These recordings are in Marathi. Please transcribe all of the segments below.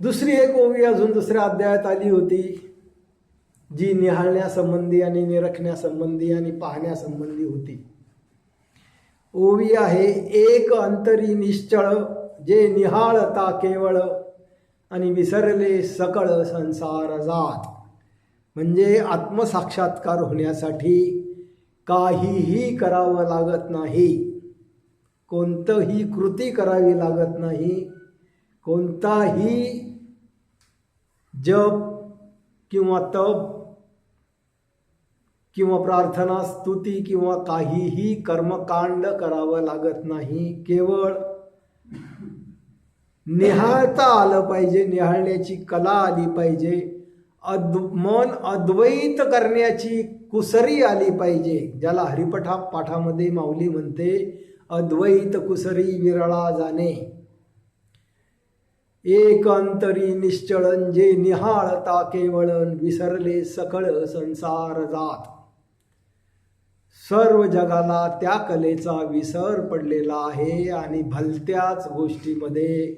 दुसरी एक ओवी अजून दुसऱ्या अध्यायात आली होती, जी निहाळण्यासंबंधी आणि निरखण्यासंबंधी आणि पाहण्यासंबंधी होती. ओवी आहे, एक अंतरी निश्चळ जे निहाळता केवळ आणि विसरले सकळ संसार जात. म्हणजे आत्मसाक्षात्कार होण्यासाठी काहीही करावं लागत नाही, कोणतंही कृती करावी लागत नाही, कोणताही जप किंवा तप किंवा प्रार्थना स्तुती किंवा काहीही कर्मकांड करावं लागत नाही. केवळ निहाळता आलं पाहिजे, निहाळण्याची कला आली पाहिजे, मन अद्वैत करण्याची कुसरी आली पाहिजे, ज्याला पाठामध्ये माऊली म्हणते, अद्वैत कुसरी विरळा जाणे. एक अंतरी निश्चळन जे निहाळता केवळन विसरले सकळ संसार जात. सर्व जगाला त्या कलेचा विसर पडलेला आहे आणि भलत्याच गोष्टीमध्ये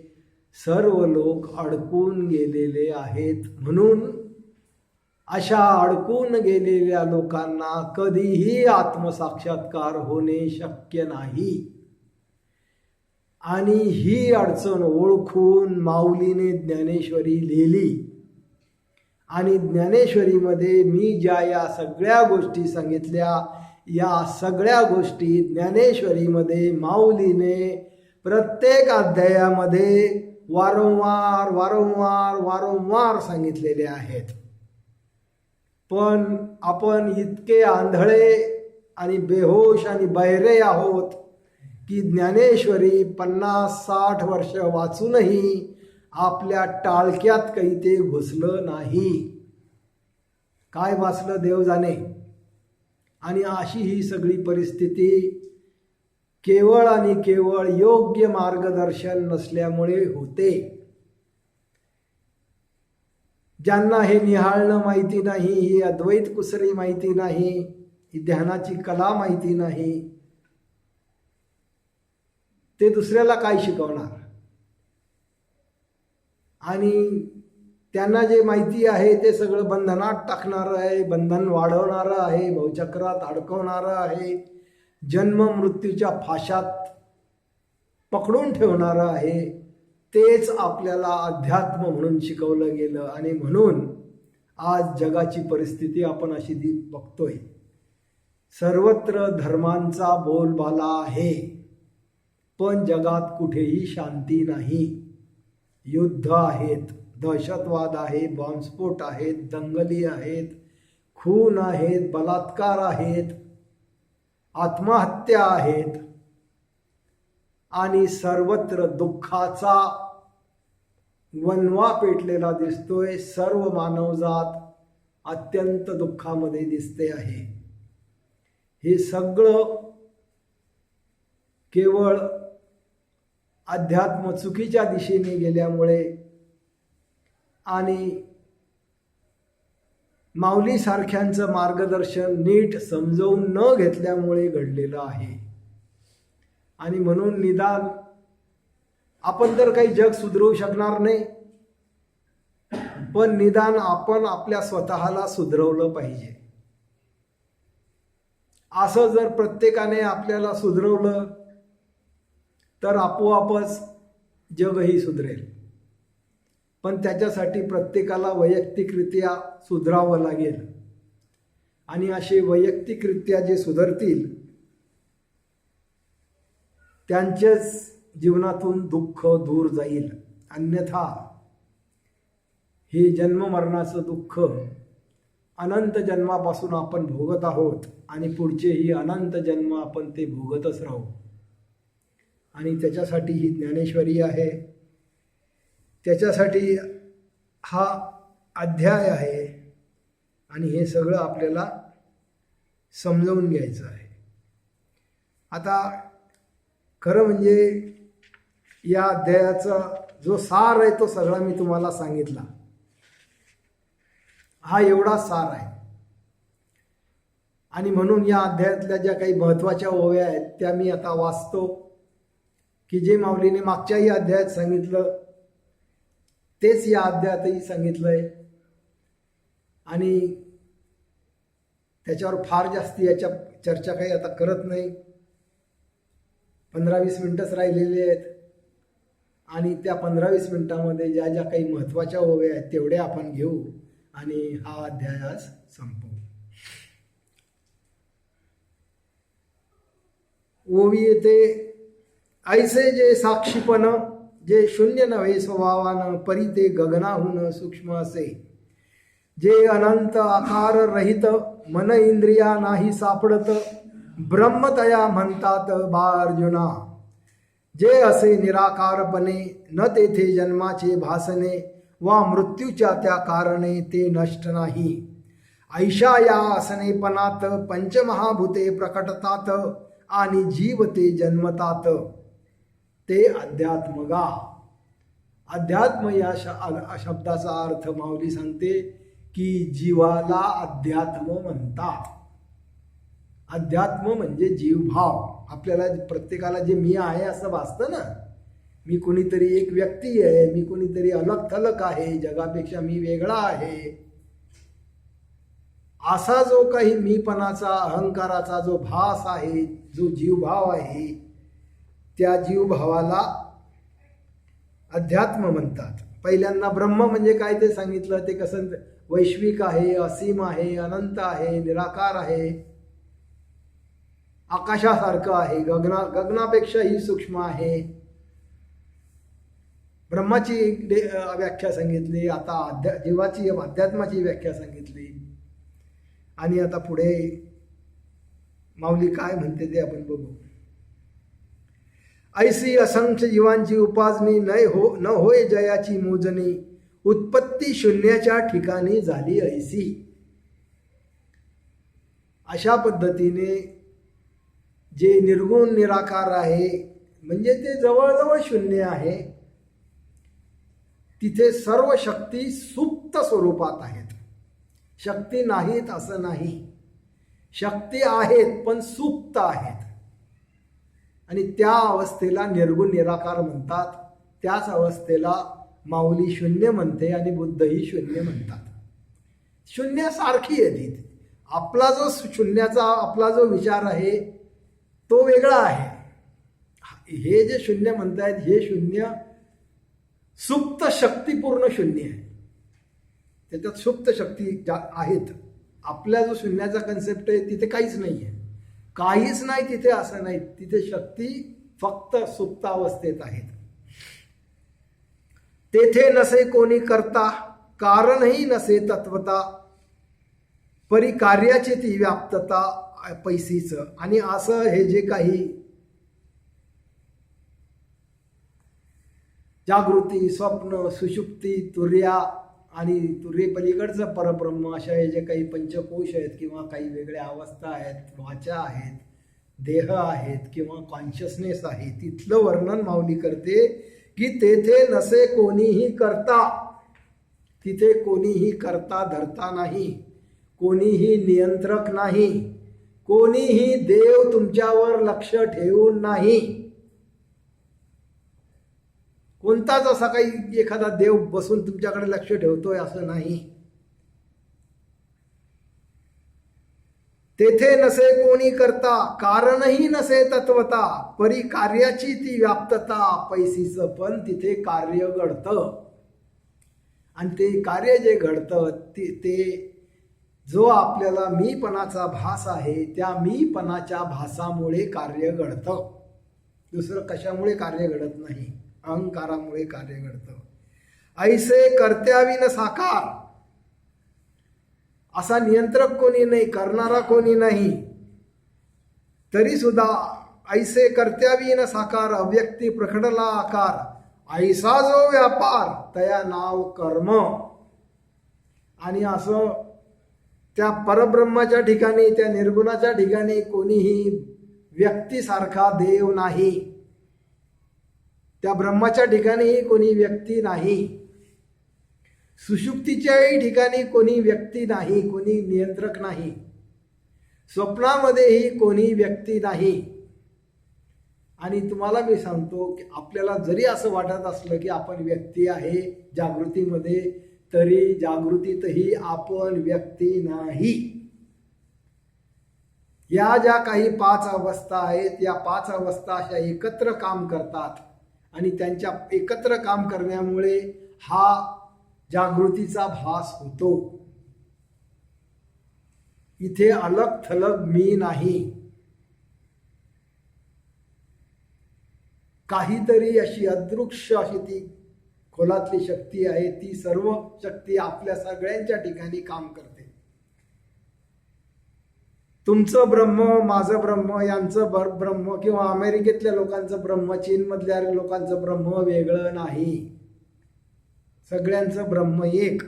सर्व लोक अडकून गेलेले आहेत. म्हणून अशा अडकून गेलेल्या लोकांना कधीही आत्मसाक्षात्कार होणे शक्य नाही. आणि ही अडचण ओळखून माऊलीने ज्ञानेश्वरी लिहिली. आणि ज्ञानेश्वरीमध्ये मी ज्या या सगळ्या गोष्टी सांगितल्या, या सगळ्या गोष्टी ज्ञानेश्वरीमध्ये माऊलीने प्रत्येक अध्यायामध्ये वारंवार वारंवार वारंवार सांगितलेले आहेत. पण आपण इतके आंधळे आणि बेहोश आणि बहिरे आहोत की ज्ञानेश्वरी 50-60 वर्ष वाचूनही आपल्या टाळक्यात काही ते घुसलं नाही. काय वाचलं देव जाणे. आणि अशी ही सगळी परिस्थिती केवळ आणि केवळ योग्य मार्गदर्शन नसल्यामुळे होते. ज्यांना हे निहाळणं माहिती नाही, ही अद्वैत कुसरी माहिती नाही, ही ध्यानाची कला माहिती नाही, ते दुसऱ्याला काय शिकवणार. आणि त्यांना जे माहिती आहे ते सगळं बंधनात टाकणारं आहे, बंधन वाढवणारं आहे, भवचक्रात अडकवणारं आहे, जन्म मृत्यूच्या फाशात पकडून ठेवणारं आहे. तेच आपल्याला अध्यात्म म्हणून शिकवलं गेलं. आणि म्हणून आज जगाची परिस्थिती आपण अशी बघतोय. सर्वत्र धर्मांचा बोलबाला आहे, पण जगात कुठेही शांती नाही. युद्ध आहेत, दहशतवाद आहे, बॉम्बस्फोट आहेत, दंगली आहेत, खून आहेत, बलात्कार आहेत, आत्महत्या आहेत आणि सर्वत्र दुःखाचा वणवा पेटलेला दिसतोय. सर्व मानवजात अत्यंत दुःखामध्ये दिसते आहे. हे सगळं केवळ अध्यात्म चुकीच्या दिशेने गेल्यामुळे आणि माऊली सारख्यांचं मार्गदर्शन नीट समजवून न घेतल्यामुळे घडलेलं आहे. आणि म्हणून निदान आपण तर काही जग सुधरवू शकणार नाही, पण निदान आपण आपल्या स्वतःला सुधरवलं पाहिजे. असं जर प्रत्येकाने आपल्याला सुधरवलं तर आपोआपच जगही सुधरेल. पण त्याच्यासाठी प्रत्येकाला वैयक्तिकरित्या सुधरावं लागेल. आणि असे वैयक्तिकरित्या जे सुधरतील त्यांच्याच जीवनातून दुःख दूर जाईल. अन्यथा हे जन्ममरणाचं दुःख अनंत जन्मापासून आपण भोगत आहोत आणि पुढचेही अनंत जन्म आपण ते भोगतच राहू. आणि त्याच्यासाठी ही ज्ञानेश्वरी आहे, त्याच्यासाठी हा अध्याय आहे. आणि हे सगळं आपल्याला समजावून घ्यायचं आहे. आता खरं म्हणजे या अध्यायाचा जो सार आहे तो सगळा मी तुम्हाला सांगितला. हा एवढा सार आहे. आणि म्हणून या अध्यायातल्या ज्या काही महत्त्वाच्या ओव्या आहेत त्या मी आता वाचतो, की जे माऊलीने मागच्याही अध्यायात सांगितलं तेच या अध्यायातही सांगितलंय आणि त्याच्यावर फार जास्ती याच्या चर्चा काही आता करत नाही. 15-20 मिनिटंच राहिलेली आहेत आणि त्या 15-20 मिनिटांमध्ये ज्या ज्या काही महत्त्वाच्या ओव्या आहेत तेवढ्या आपण घेऊ आणि हा अध्याय आज संपवू. ओवी येते, ऐसे जे साक्षीपण जे शून्य नव्हे स्वभावानं, परी ते गगनाहून सूक्ष्म असे. जे अनंत आकार रहित, मन इंद्रिया नाही सापडत, ब्रह्मतया म्हणतात बा अर्जुना. जे असे निराकारपणे, न तेथे जन्माचे भासणे वा मृत्यूच्या त्या कारणे ते नष्ट नाही. ऐशा या असनेपणात पंचमहाभूते प्रकटतात आणि जीव ते जन्मतात. ते अध्यात्मगा. अध्यात्म या शब्दाचा अर्थ माऊली सांगते की जीवाला अध्यात्म म्हणतात. अध्यात्म म्हणजे जीवभाव. आपल्याला प्रत्येकाला जे मी आहे असं भासतं ना, मी कोणीतरी एक व्यक्ती आहे, मी कोणीतरी अलग थलग आहे, जगापेक्षा मी वेगळा आहे, असा जो काही मीपणाचा अहंकाराचा जो भास आहे, जो जीवभाव आहे, त्या जीवभावाला अध्यात्म म्हणतात. पहिल्यांदा ब्रह्म म्हणजे काय ते सांगितलं. ते कसं वैश्विक आहे, असीम आहे, अनंत आहे, निराकार आहे, आकाशासारखं आहे, गगनापेक्षाही सूक्ष्म आहे. ब्रह्माची व्याख्या सांगितली. आता जीवाची अध्यात्माची व्याख्या सांगितली आणि आता पुढे माऊली काय म्हणते ते आपण बघू. ऐसी असंख्य जीवांची उपासनी न होय जयाची मोजणी, उत्पत्ती शून्याच्या ठिकाणी झाली ऐसी. अशा पद्धतीने जे निर्गुण निराकार आहे म्हणजे ते जवळजवळ शून्य आहे, तिथे सर्व शक्ती सुप्त स्वरूपात आहेत. शक्ती नाहीत असं नाही, शक्ती आहेत पण सुप्त आहेत आणि त्या अवस्थेला निर्गुण निराकार म्हणतात. त्याच अवस्थेला माऊली शून्य म्हणते आणि बुद्धही शून्य म्हणतात. शून्यासारखी आहे ती. आपला जो शून्याचा आपला जो विचार आहे तो वेगळा आहे. हे जे शून्य म्हणतायत हे शून्य सुप्त शक्तीपूर्ण शून्य आहे. त्याच्यात सुप्त शक्ती आहेत. आपला जो शून्याचा कन्सेप्ट आहे तिथे काहीच नाही आहे, काहीच नाही तिथे असं नाही. तिथे शक्ती फक्त सुप्त अवस्थेत आहेत. तेथे नसे कोणी करता, कारणही नसे तत्वता, परी कार्याची ती व्याप्तता पैसीचं. आणि असं हे जे काही जागृती, स्वप्न, सुषुप्ती, तुर्या आणि तुर्येपलीकडचं परब्रह्म, अशा हे जे काही पंचकोश आहेत किंवा काही वेगळ्या अवस्था आहेत, वाचा आहेत, देह आहेत किंवा कॉन्शियसनेस आहे, तिथलं वर्णन माऊली करते की तेथे नसे कोणीही करता. तिथे कोणीही करता धरता नाही, कोणीही नियंत्रक नाही, कोणीही देव तुमच्यावर लक्ष ठेवून नाही. कोणताच असा काही एखादा देव बसून तुमच्याकडे लक्ष ठेवतोय असं नाही. तेथे नसे कोणी करता, कारणही नसे तत्वता, परी कार्याची ती व्याप्तता पैसीचं. पण तिथे कार्य घडतं आणि ते कार्य जे घडतं ते जो आपल्याला मीपणाचा भास आहे त्या मीपणाच्या भासामुळे कार्य घडतं. दुसरं कशामुळे कार्य घडत नाही, अहंकारामुळे कार्य घडतं. ऐसे कर्त्याविन साकार. असा नियंत्रक कोणी नाही, करणारा कोणी नाही, तरी सुद्धा ऐसे कर्त्याविन साकार, अव्यक्ती प्रकटला आकार, ऐसा जो व्यापार तया नाव कर्म. आणि असं त्या परब्रह्माच्या ठिकाणी, त्या निर्गुणाच्या ठिकाणी कोणीही व्यक्तीसारखा देव नाही. त्या ब्रह्माच्या ठिकाणीही कोणी व्यक्ती नाही, सुषुप्तीच्याही ठिकाणी कोणी व्यक्ती नाही, कोणी नियंत्रक नाही, स्वप्नामध्येही कोणी व्यक्ती नाही. आणि तुम्हाला मी सांगतो की आपल्याला जरी असं वाटत असलं की आपण व्यक्ती आहे जागृतीमध्ये, तरी जागृतीतही आपण व्यक्ती नाही. या ज्या काही 5 अवस्था आहेत, या 5 अवस्था अशा एकत्र काम करतात आणि त्यांच्या एकत्र काम करण्यामुळे हा जागृतीचा भास होतो. इथे अलग थलग मी नाही. काहीतरी अशी अदृश्य अशी ती खोलातली शक्ती आहे, ती सर्व शक्ती आपल्या सगळ्यांच्या ठिकाणी काम करते. तुमचं ब्रह्म, माझं ब्रह्म, यांचं ब्रह्म किंवा अमेरिकेतल्या लोकांचं ब्रह्म, चीनमधल्या लोकांचं ब्रह्म वेगळं नाही. सगळ्यांचं ब्रह्म एक,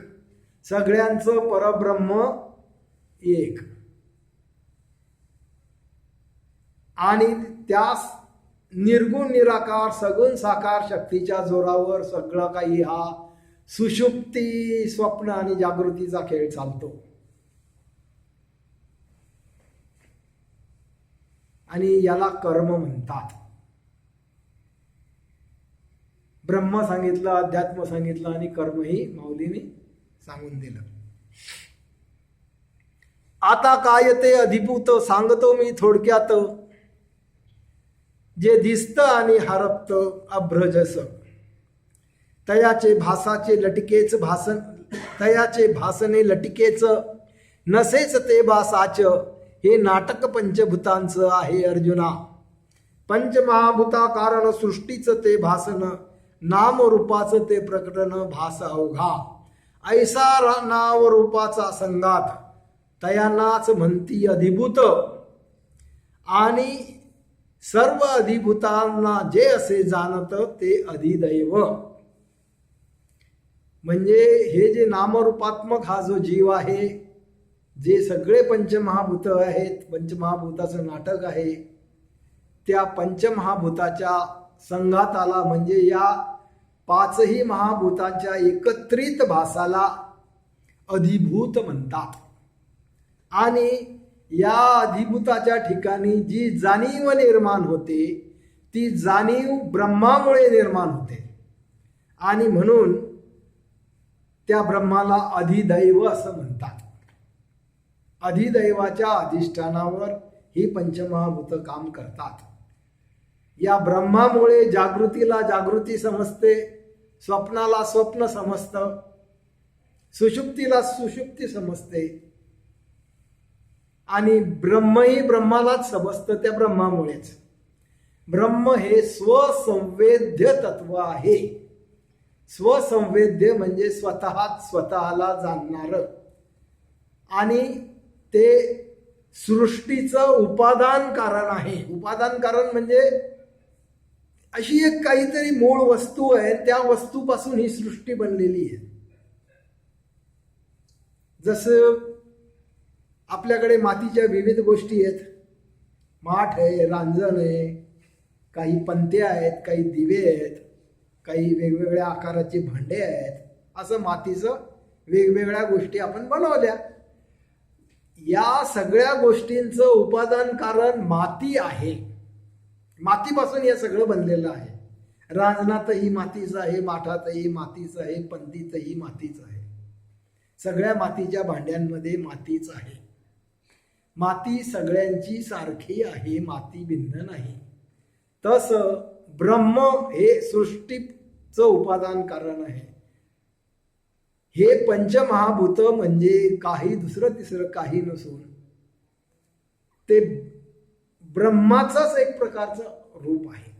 सगळ्यांचं परब्रह्म एक. आणि त्या निर्गुण निराकार सगुण साकार शक्तीच्या जोरावर सगळं काही हा सुषुप्ती, स्वप्न आणि जागृतीचा खेळ चालतो. आणि याला कर्म म्हणतात. ब्रह्म सांगितलं, अध्यात्म सांगितलं आणि कर्मही माऊलीने सांगून दिलं. आता काय ते अधिभूत सांगतो मी थोडक्यात, जे दिसतं आणि हरपत अभ्रजस. तयाचे भासाचे लटिकेच भासन, तयाचे भासने लटिकेच नसेच ते भासाच. हे नाटक पंचभूतांचं आहे अर्जुना. पंचमहाभूता कारण सृष्टीचं ते भासन, नाम रूपाचं ते प्रकटन भास अवघा. ऐसा नाव रूपाचा संगात, तयानाच म्हणती अधिभूत. आणि सर्व अधिभूतांना जे असे जाणत ते अधिदैव. म्हणजे हे जे नामरूपात्मक हा जो जीव आहे, जे सगळे पंचमहाभूत आहेत, पंचमहाभूताचं नाटक आहे, त्या पंचमहाभूताच्या संघाताला म्हणजे या 5ही महाभूतांच्या एकत्रित भासाला अधिभूत म्हणतात. आणि या अधिभूताच्या ठिकाणी जी जाणीव निर्माण होते, ती जाणीव ब्रह्मामुळे निर्माण होते. आणि म्हणून त्या ब्रह्माला अधिदैव असं म्हणतात. अधिदैवाच्या अधिष्ठानावर ही पंचमहाभूत काम करतात. या ब्रह्मामुळे जागृतीला जागृती समजते, स्वप्नाला स्वप्न समजतं, सुषुप्तीला सुषुप्ती समजते. आणि ब्रह्मही ब्रह्मालाच समजतं त्या ब्रह्मामुळेच. ब्रह्म हे स्वसंवेद्य तत्व आहे. स्वसंवेद्य म्हणजे स्वतःला जाणणारं. आणि ते सृष्टीचं उपादान कारण आहे. उपादान कारण म्हणजे अशी एक काहीतरी मूळ वस्तू आहे, त्या वस्तूपासून ही सृष्टी बनलेली आहे. जसं आपल्याकडे मातीच्या विविध गोष्टी आहेत. माठ आहे, रांजण आहे, काही पंत्या आहेत, काही दिवे आहेत, काही वेगवेगळ्या आकाराचे भांडे आहेत. असं मातीचं वेगवेगळ्या गोष्टी आपण बनवल्या. या सगळ्या गोष्टींचं उपादान कारण माती आहे. मातीपासून हे सगळं बनलेलं आहे. रांजणातही मातीचं आहे, माठातही मातीचं आहे, पंतीतही मातीचं आहे. सगळ्या मातीच्या भांड्यांमध्ये मातीच आहे. माती सगळ्यांची सारखी आहे, माती भिन्न नाही. तसं ब्रह्म हे सृष्टीचं उपादान कारण आहे. हे पंचमहाभूत म्हणजे काही दुसरं तिसरं काही नसून ते ब्रह्माचंच एक प्रकारचं रूप आहे.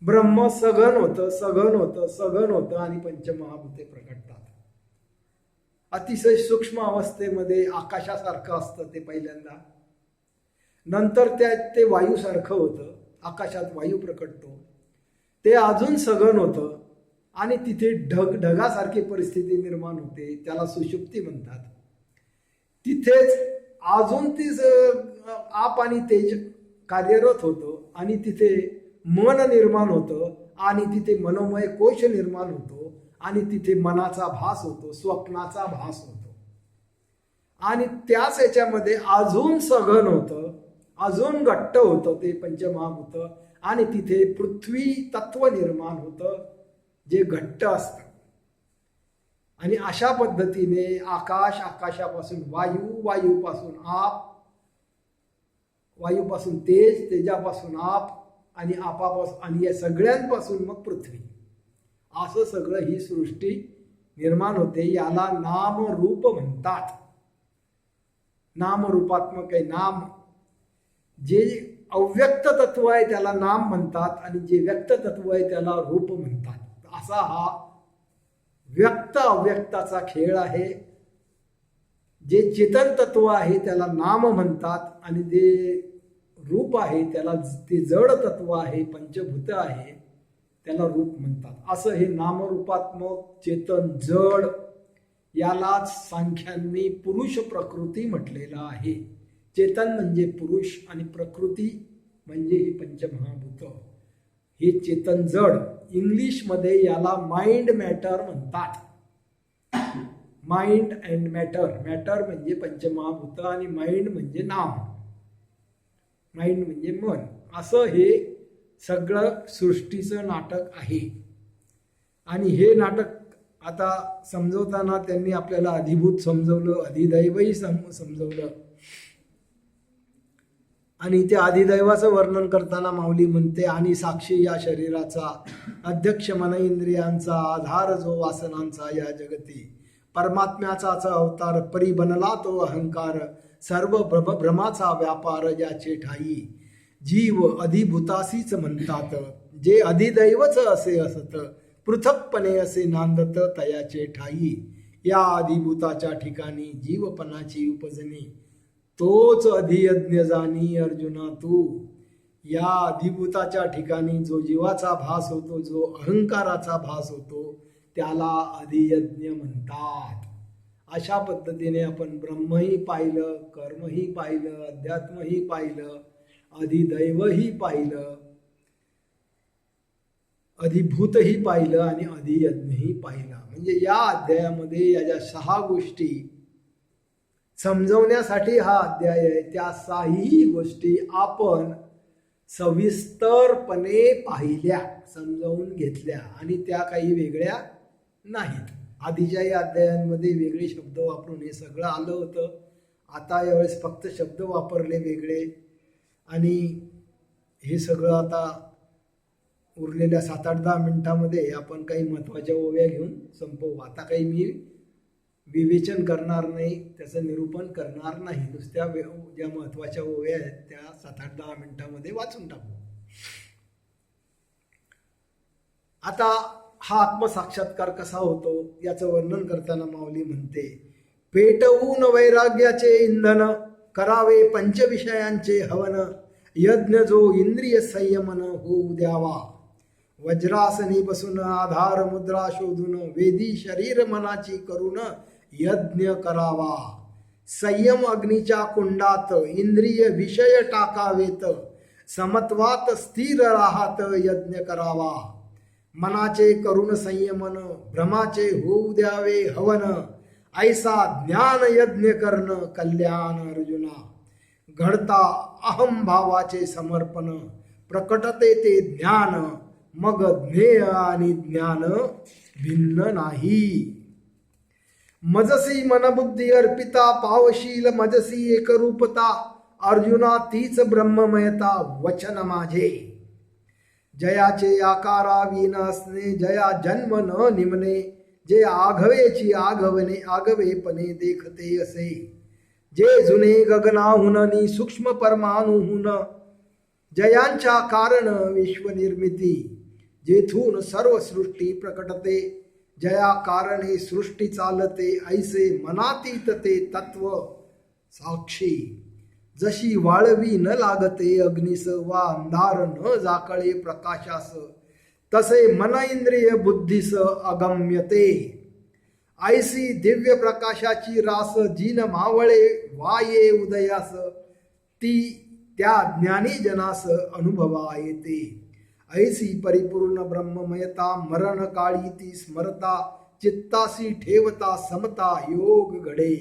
ब्रह्म सघन होतं, सघन होतं, सघन होतं आणि पंचमहाभूते प्रकटतात. अतिशय सूक्ष्म अवस्थेमध्ये आकाशासारखं असतं ते पहिल्यांदा. नंतर ते वायूसारखं होतं, आकाशात वायू प्रकटतो. ते अजून सघन होतं आणि तिथे ढगासारखी परिस्थिती निर्माण होते, त्याला सुषुप्ती म्हणतात. तिथेच अजून ती आप आणि तेज कार्यरत होतं आणि तिथे मन निर्माण होतं आणि तिथे मनोमय कोश निर्माण होतो आणि तिथे मनाचा भास होतो, स्वप्नाचा भास होतो. आणि त्याच याच्यामध्ये अजून सघन होतं, अजून घट्ट होतं ते पंचमहाभूत आणि तिथे पृथ्वी तत्व निर्माण होतं जे घट्ट असतं. आणि अशा पद्धतीने आकाश, आकाशापासून वायू, वायूपासून आप, वायूपासून तेज, तेजापासून आप आणि आपापासून आणि या सगळ्यांपासून मग पृथ्वी, असं सगळं ही सृष्टी निर्माण होते. याला नाम रूप म्हणतात. नामरूपात्मक आहे. नाम जे अव्यक्त तत्व आहे त्याला नाम म्हणतात आणि जे व्यक्त तत्व आहे त्याला रूप म्हणतात. असा हा व्यक्त अव्यक्ताचा खेळ आहे. जे चेतन तत्व आहे त्याला नाम म्हणतात आणि जे रूप आहे त्याला, ते जड तत्व आहे, पंचभूत आहे, त्याला रूप म्हणतात. असं हे नामरूपात्मक चेतन जड यालाच सांख्यांनी पुरुष प्रकृती म्हटलेलं आहे. चेतन म्हणजे पुरुष आणि प्रकृती म्हणजे ही पंचमहाभूत. हे चेतन जड, इंग्लिशमध्ये याला माइंड मॅटर म्हणतात. Mind and matter. मॅटर म्हणजे पंचमहाभूत आणि माइंड म्हणजे नाम, माइंड म्हणजे मन. असं हे सगळं सृष्टीचं नाटक आहे. आणि हे नाटक आता समजवताना त्यांनी आपल्याला अधिभूत समजवलं, अधिदैवही समजवलं. आणि त्या अधिदैवाचं वर्णन करताना माऊली म्हणते, आणि साक्षी या शरीराचा, अध्यक्ष मन इंद्रियांचा, आधार जो वासनांचा या जगती, परमात्म्याचाच अवतार, परी बनला तो अहंकार, सर्व भ्रमाचा व्यापार याचे ठाई, जीव अधिभूतासीच म्हणतात, जे अधिदैवच असे असत, पृथकपणे असे नांदत तयाचे ठाई, या अधिभूताच्या ठिकाणी जीवपणाची उपजनी, तोच अधियज्ञ जाणी अर्जुना तू. या अधिभूताच्या ठिकाणी जो जीवाचा भास होतो, जो अहंकाराचा भास होतो, त्याला अधियज्ञ म्हणतात. अशा पद्धतीने आपण ब्रह्मही पाहिलं, कर्मही पाहिलं, अध्यात्मही पाहिलं, अधिदैवही पाहिलं, अधिभूतही पाहिलं आणि अधियज्ञही पाहिलं. म्हणजे या अध्यायामध्ये या ज्या 6 गोष्टी समजवण्यासाठी हा अध्याय आहे, त्या 6ही गोष्टी आपण सविस्तरपणे पाहिल्या, समजावून घेतल्या आणि त्या काही वेगळ्या नाहीत. आधीच्याही अध्यायांमध्ये वेगळे शब्द वापरून हे सगळं आलं होतं. आता यावेळेस फक्त शब्द वापरले वेगळे. आणि हे सगळं आता उरलेल्या 7-8-10 मिनिटांमध्ये आपण काही महत्त्वाच्या ओव्या घेऊन संपवू. आता काही मी विवेचन करणार नाही, त्याचं निरूपण करणार नाही. नुसत्या ज्या महत्त्वाच्या ओव्या आहेत त्या 7-8-10 मिनिटांमध्ये वाचून टाकू. आता हा आत्मसाक्षात्कार कसा होतो याचं वर्णन करताना माऊली म्हणते, पेटवून वैराग्याचे इंधन, करावे पंचविषयांचे हवन, यज्ञ जो इंद्रिय संयमन होऊ द्यावा, वज्रासनी बसून आधार मुद्रा शोधून, वेदी शरीर मनाची करून यज्ञ करावा, संयम अग्नीच्या कुंडात इंद्रिय विषय टाकावेत, समत्वात स्थिर राहात यज्ञ करावा, मनाचे करुण संयमन, भ्रमाचे होऊ द्यावे हवन, ऐसा ज्ञान यज्ञ करण कल्याण अर्जुना, घडता अहम भावाचे समर्पण, प्रकटते ते ज्ञान, मग ज्ञेय आणि ज्ञान भिन्न नाही. मजसी मनबुद्धी अर्पिता, पावशील मजसी एकरूपता, अर्जुना तीच ब्रह्ममयता वचन माझे, जयाचे आकारावीन असणे, जया जन्म न निमणे, जे आघवेची आघवणे आघवेपणे देखते असे, जे जुने गगनाहुन सूक्ष्म परमाणुहुन, जयांच्या कारण विश्वनिर्मिती, जेथून सर्व सृष्टी प्रकटते, जया कारणे सृष्टी चालते, ऐसे मनातीत ते तत्व साक्षी, जशी वाळवी न लागते अग्निस, वा अंधार न जाकळे प्रकाशास, तसे मन इंद्रिय बुद्धीस अगम्यते, ऐसी दिव्य प्रकाशाची रास, जिन मावळे वाये उदयास, ती त्या ज्ञानी जनास अनुभवा येते, ऐसी परिपूर्ण ब्रह्ममयता, मरण काळी ती स्मरता, चित्तासी ठेवता समता योग घडे,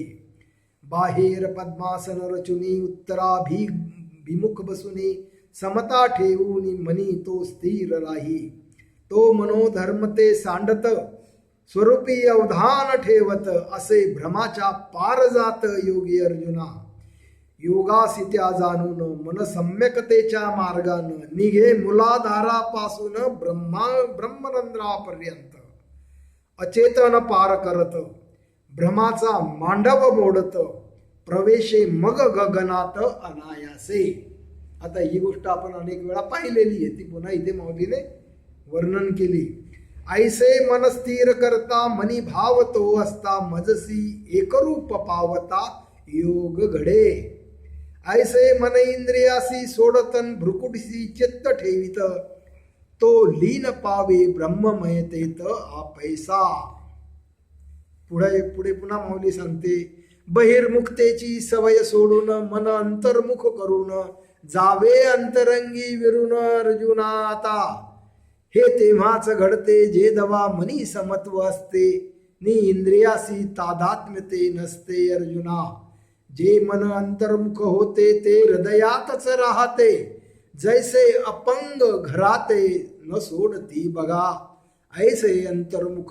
बाहेर पद्मासन रचुनी, उत्तराभिमुख बसुनी, समता ठेवून मनी तो स्थिर राही. तो मनोधर्म ते सांडत स्वरूपी अवधान ठेवत. असे भ्रमाच्या पार जात योगी अर्जुना. योगासित्या जाणून मन सम्यकतेच्या मार्गानं निघे मुलाधारापासून ब्रह्मरंध्रापर्यंत. अचेतन पार करत भ्रमाचा मांडव मोडत. प्रवेशे मग गगनात अनायासे. आता ही गोष्ट आपण अनेक वेळा पाहिलेली आहे, ती पुन्हा इथे माऊलीने वर्णन केली. ऐसे मन स्थिर करता मनी भाव तो असता. मजसी एकरूप पावता योग घडे. ऐसे मन इंद्रियासी सोडतन भ्रुकुटीसी चित्त ठेवित. तो लीन पावे ब्रह्ममयतेत आपैसा. पुढे पुढे पुन्हा माऊली सांगते, बहिर्मुक्तेची सवय सोडून मन अंतर्मुख करून जावे अंतरंगी विरून अर्जुना आता. हे तेव्हाच घडते जे दवा मनी समत्व असते. नि इंद्रियासी तादात्म्यते नसते अर्जुना. जे मन अंतर्मुख होते ते हृदयातच राहते. जैसे अपंग घराते न सोडती बघा. ऐसे अंतर्मुख